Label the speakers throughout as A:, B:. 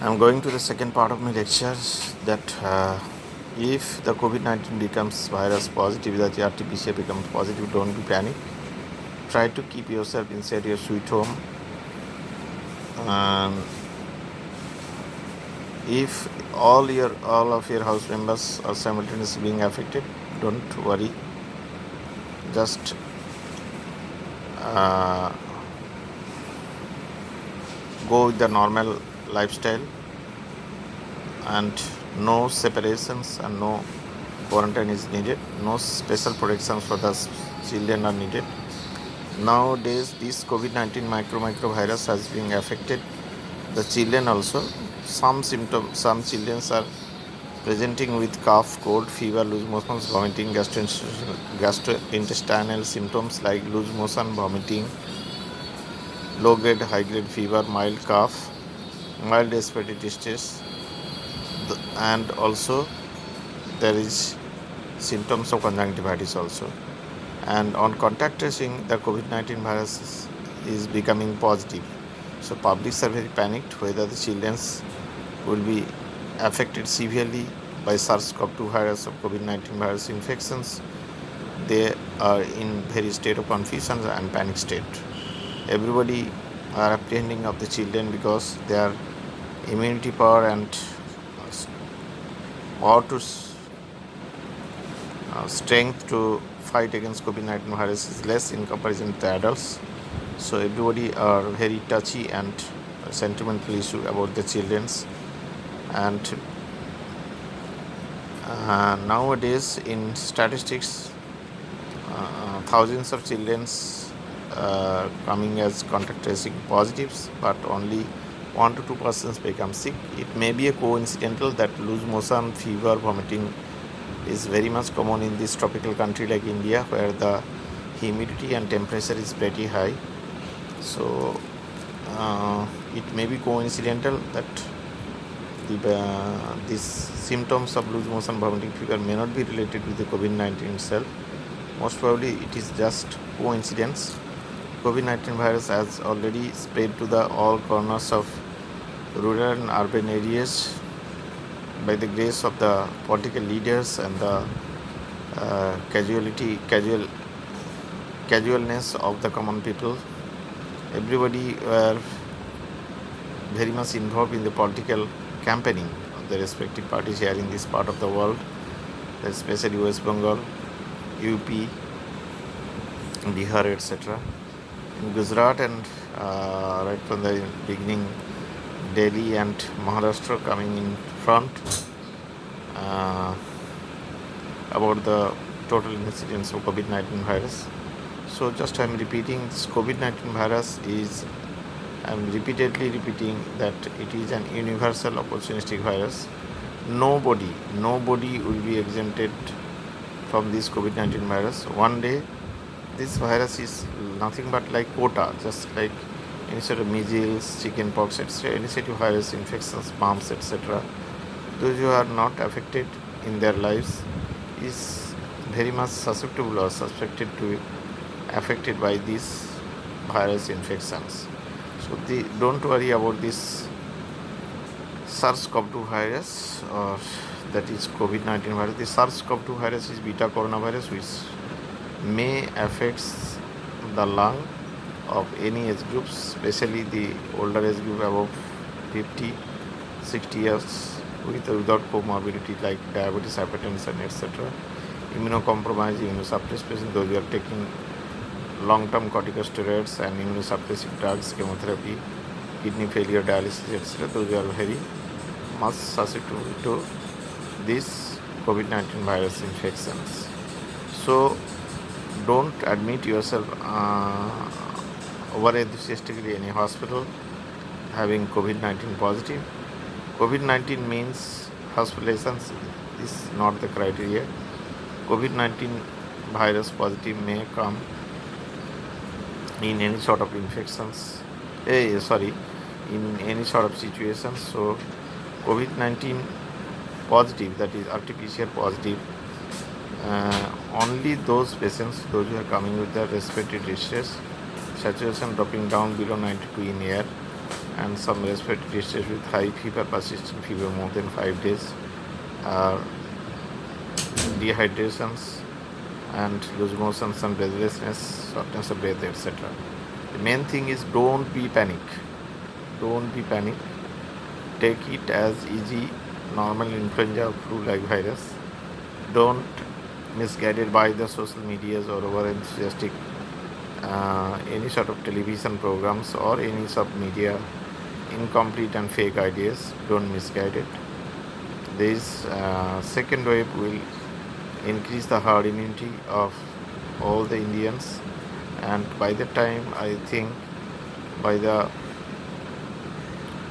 A: I'm going to the second part of my lecture that if the COVID-19 becomes virus positive, that the RT-PCR becomes positive, don't be panic. Try to keep yourself inside your sweet home. And if all of your house members are simultaneously being affected, don't worry. Just uh, go with the normal lifestyle and no separations and no quarantine is needed. No special protections for the children are needed. Nowadays, this COVID-19 microvirus has been affected the children also. Some symptoms, some children are presenting with cough, cold, fever, loose motions, vomiting, gastrointestinal symptoms like loose motion, vomiting, low grade, high grade fever, mild cough, mild respiratory distress, and also there is symptoms of conjunctivitis also. And on contact tracing, the COVID-19 virus is becoming positive. So publics are very panicked whether the children will be affected severely by SARS-CoV-2 virus or COVID-19 virus infections. They are in very state of confusion and panic state. Everybody are apprehending of the children because their immunity power and power to strength to fight against COVID-19 virus is less in comparison to the adults. So everybody are very touchy and sentimental issue about the children's. And nowadays in statistics, thousands of children's coming as contact tracing positives, but only 1 to 2% become sick. It may be a coincidental that loose motion, fever, vomiting is very much common in this tropical country like India, where the humidity and temperature is pretty high. So it may be coincidental that these symptoms of loose motion, vomiting, fever may not be related with the COVID-19 itself. Most probably it is just coincidence. COVID-19 virus has already spread to the all corners of rural and urban areas by the grace of the political leaders and the casualness of the common people. Everybody were very much involved in the political campaigning of the respective parties here in this part of the world, especially West Bengal, UP, Bihar, etc. In Gujarat and right from the beginning, Delhi and Maharashtra coming in front about the total incidence of COVID-19 virus. So just I am repeating, this COVID-19 virus is, I am repeatedly repeating that it is an universal opportunistic virus. Nobody will be exempted from this COVID-19 virus. One day, this virus is nothing but like quota, just like any sort of measles, chickenpox, etc., any sort of virus infections, mumps, etc. Those who are not affected in their lives is very much susceptible or suspected to be affected by these virus infections. So don't worry about this SARS-CoV-2 virus, or that is COVID-19 virus. The SARS-CoV-2 virus is beta coronavirus, which may affect the lung of any age groups, especially the older age group above 50, 60 years with or without comorbidity like diabetes, hypertension, etc. Immunocompromised, immunosuppressed patients, those who are taking long-term corticosteroids and immunosuppressive drugs, chemotherapy, kidney failure, dialysis, etc. Those who are very much susceptible to these COVID-19 virus infections. So don't admit yourself over enthusiastically in a hospital having COVID-19 positive. COVID-19 means hospitalizations is not the criteria. COVID-19 virus positive may come in any sort of infections, in any sort of situations. So COVID-19 positive, that is RT-PCR positive, only those patients, those who are coming with the respiratory distress, saturation dropping down below 92 in air, and some respiratory distress with high fever, persistent fever more than 5 days, uh, dehydrations and loose motions and breathlessness, shortness of breath, etc. The main thing is don't be panic. Don't be panic. Take it as easy, normal influenza or flu-like virus. Don't misguided by the social medias or over enthusiastic any sort of television programs or any sub media incomplete and fake ideas. Don't misguide it. This second wave will increase the herd immunity of all the Indians, and by the time I think by the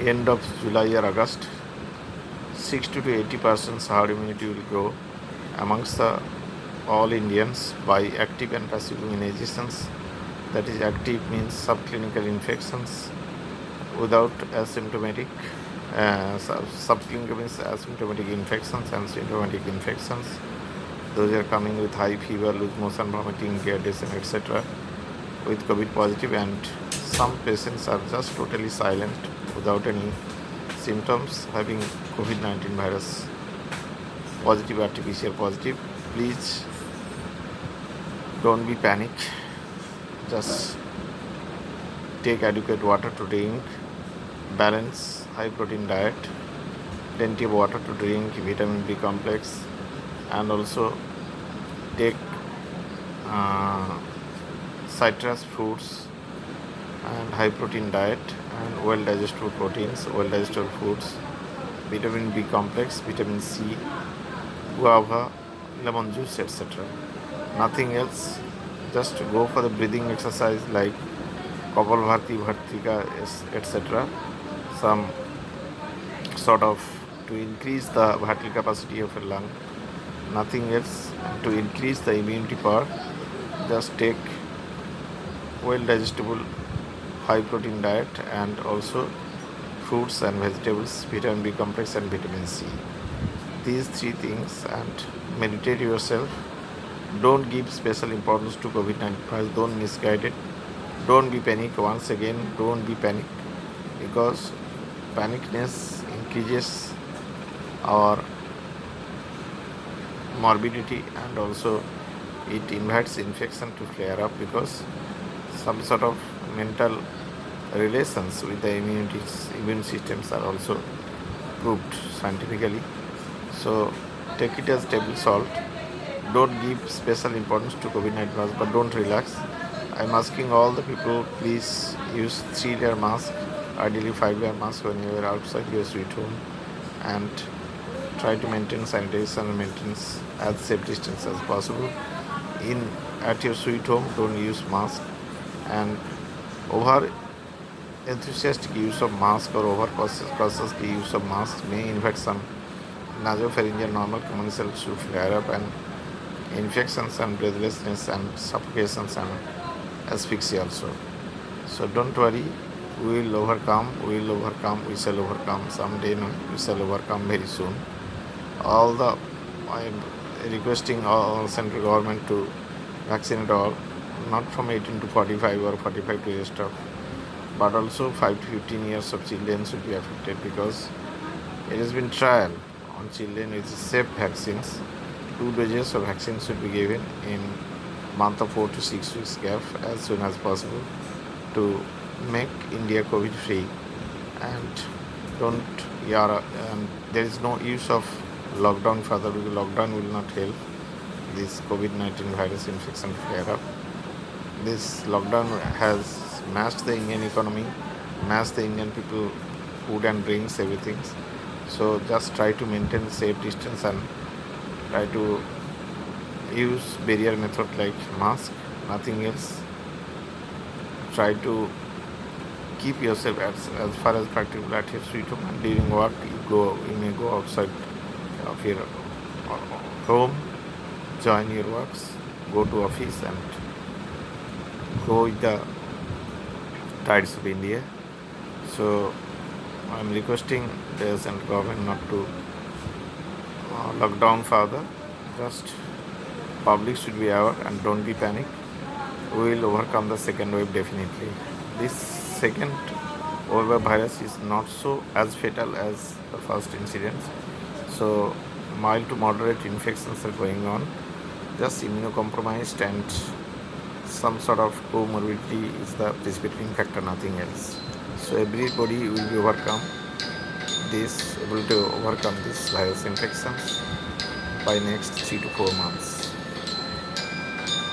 A: end of July or August, 60 to 80% herd immunity will grow amongst the all Indians by active and passive immunizations. That is, active means subclinical infections without asymptomatic. Subclinical means asymptomatic infections and symptomatic infections. Those are coming with high fever, loose motion, vomiting, dehydration, etc. with COVID positive, and some patients are just totally silent without any symptoms having COVID-19 virus positive or PCR positive. Please don't be panic. Just take adequate water to drink, balance high protein diet, plenty of water to drink, vitamin B complex, and also take citrus fruits and high protein diet and well digestible proteins, well digestible foods, vitamin B complex, vitamin C, guava, lemon juice, etc. Nothing else. Just go for the breathing exercise like Kapalbhati, Bhartika, etc. Some sort of to increase the vital capacity of your lung. Nothing else. And to increase the immunity power, just take well digestible high protein diet and also fruits and vegetables, vitamin B complex and vitamin C. These three things, and meditate yourself. Don't give special importance to COVID-19. Don't misguide it. Don't be panic. Once again, don't be panic, because panicness increases our morbidity, and also it invites infection to flare up, because some sort of mental relations with the immune systems are also proved scientifically. So take it as table salt. Don't give special importance to COVID-19, but don't relax. I'm asking all the people, please use 3-layer mask, ideally 5-layer mask when you are outside your sweet home, and try to maintain sanitation and maintain as safe distance as possible. At your sweet home, don't use mask, and over enthusiastic use of mask or over cautious use of mask may invite some nasopharyngeal normal communicable to flare up, and infections and breathlessness and suffocations and asphyxia also. So don't worry, we will overcome, we shall overcome someday. No, we shall overcome very soon. I am requesting all central government to vaccinate all, not from 18 to 45 or 45 to age stuff, but also 5 to 15 years of children should be affected, because it has been trial on children with safe vaccines. 2 doses of vaccine should be given in month of 4 to 6 weeks gap as soon as possible to make India COVID free. And there is no use of lockdown further, because lockdown will not help this COVID-19 virus infection flare up. This lockdown has smashed the Indian economy, smashed the Indian people, food and drinks, everything. So just try to maintain safe distance and try to use barrier method like mask, nothing else. Try to keep yourself as far as practical at your sweet home, and during work you may go outside of your home, join your works, go to office and go with the tides of India. So I am requesting the central government not to lock down further. Just public should be aware and don't be panic. We will overcome the second wave definitely. This second However, virus is not so as fatal as the first incident. So mild to moderate infections are going on. Just immunocompromised and some sort of comorbidity is the precipitating factor, nothing else. So everybody will be able to overcome this virus infections by next 3 to 4 months.